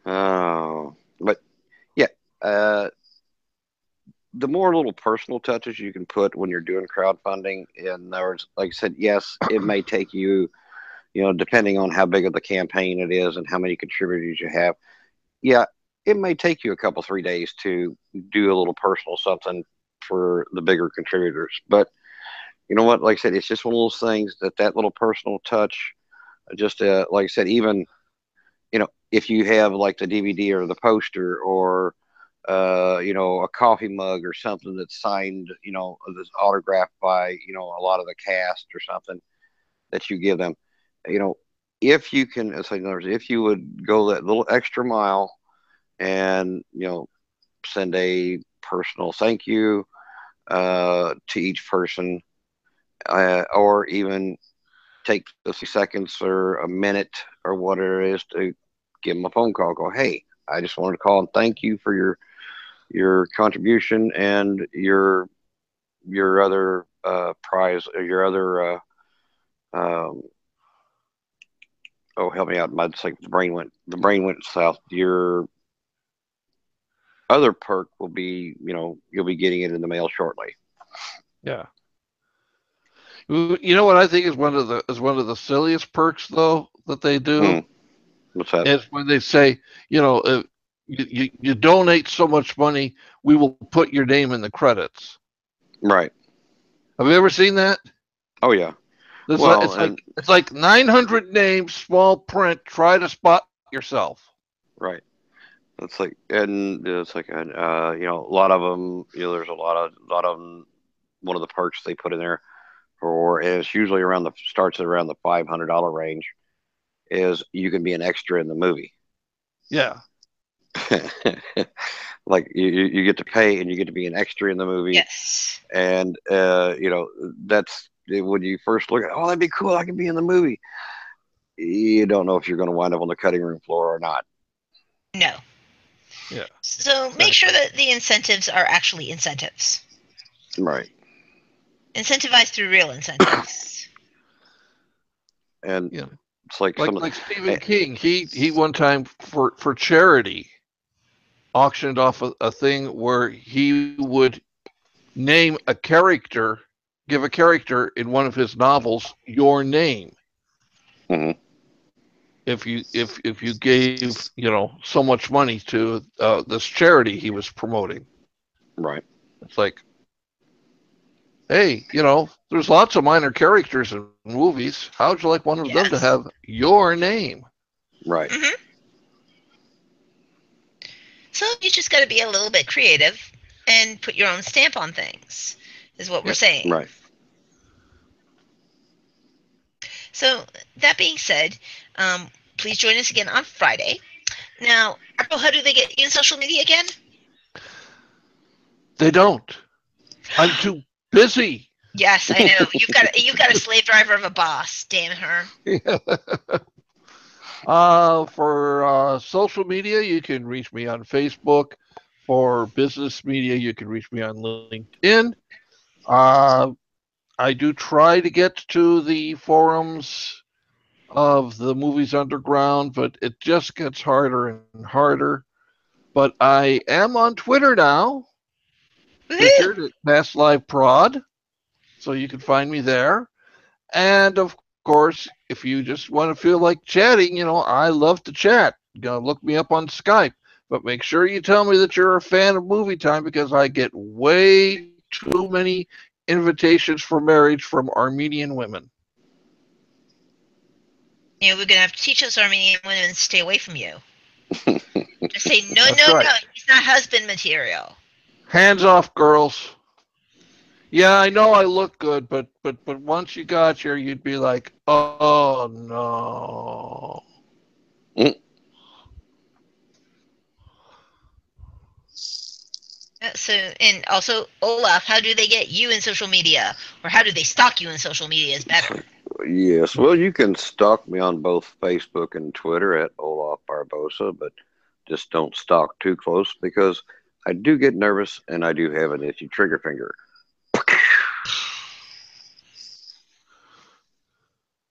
Oh, but yeah. The more little personal touches you can put when you're doing crowdfunding, in other words, like I said, yes, it may take you, depending on how big of the campaign it is and how many contributors you have. Yeah, it may take you a couple 3 days to do a little personal something for the bigger contributors. But you know what? Like I said, it's just one of those things that little personal touch, just like I said, even if you have like the DVD or the poster or a coffee mug or something that's signed, that's autographed by, a lot of the cast or something that you give them, you know, if you can, in other words, if you would go that little extra mile and, send a personal thank you to each person, or even take 60 seconds or a minute or whatever it is to give them a phone call, go, hey, I just wanted to call and thank you for your contribution and your other prize or your other um, oh, help me out. My, it's like the brain went south. Your other perk will be, you'll be getting it in the mail shortly. Yeah. You know what I think is one of the silliest perks though that they do Hmm. What's that? is when they say, you donate so much money, we will put your name in the credits. Right. Have you ever seen that? Oh yeah. It's like Well, it's and like it's like 900 names, small print. Try to spot yourself. right. It's like, and it's like, a lot of them, there's a lot of them. One of the perks they put in there and it's usually starts at around the $500 range, is you can be an extra in the movie. Yeah. Like you get to pay and you get to be an extra in the movie, Yes. and that's when you first look at, oh, that'd be cool, I can be in the movie. You don't know if you're going to wind up on the cutting room floor or not. No. Yeah. So make sure Exactly. that the incentives are actually incentives. Right. Incentivize through real incentives. And Yeah. it's like Like some of like the, Stephen King. He one time for charity auctioned off a thing where he would name a character, give a character in one of his novels your name. mhm, If you gave so much money to this charity he was promoting, right. it's like, hey, there's lots of minor characters in movies. How'd you like one of them to Yes. have your name? Right. Hmm. So you just got to be a little bit creative and put your own stamp on things, is what we're Yeah. saying. Right. So that being said, please join us again on Friday. Now, April, how do they get you in social media again? They don't. I'm too busy. Yes, I know. You've got a slave driver of a boss. Damn her. For social media, you can reach me on Facebook. For business media, you can reach me on LinkedIn. Uh, I do try to get to the forums of the Movies Underground, but it just gets harder and harder. But I am on Twitter now, Woohoo! Richard at Past Live Prod, so you can find me there. And of course, if you just want to feel like chatting, I love to chat. Look me up on Skype, but make sure you tell me that you're a fan of Movie Time because I get way too many invitations for marriage from Armenian women. We're gonna have to teach those Armenian women to stay away from you. Just say no, That's no, no. right. He's not husband material. Hands off, girls. Yeah, I know I look good, but once you got here, you'd be like, oh no. Mm. So, and also, Olaf, how do they get you in social media? Or how do they stalk you in social media is better. Yes, well, you can stalk me on both Facebook and Twitter at Olaf Barbosa, but just don't stalk too close because I do get nervous and I do have an itchy trigger finger.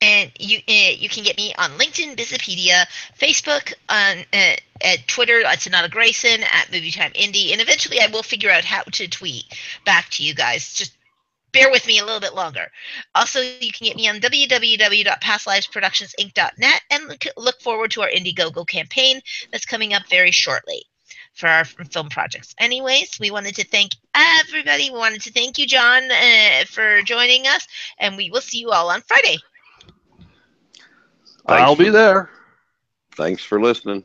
And you can get me on LinkedIn, Bizipedia, Facebook, on at Twitter, at Sonata Grayson, at Movietime Indie, and eventually I will figure out how to tweet back to you guys. Just bear with me a little bit longer. Also, you can get me on www.pastlivesproductionsinc.net and look forward to our Indiegogo campaign that's coming up very shortly for our film projects. Anyways, we wanted to thank everybody. We wanted to thank you, Jon, for joining us, and we will see you all on Friday. I'll be there. Thanks for listening.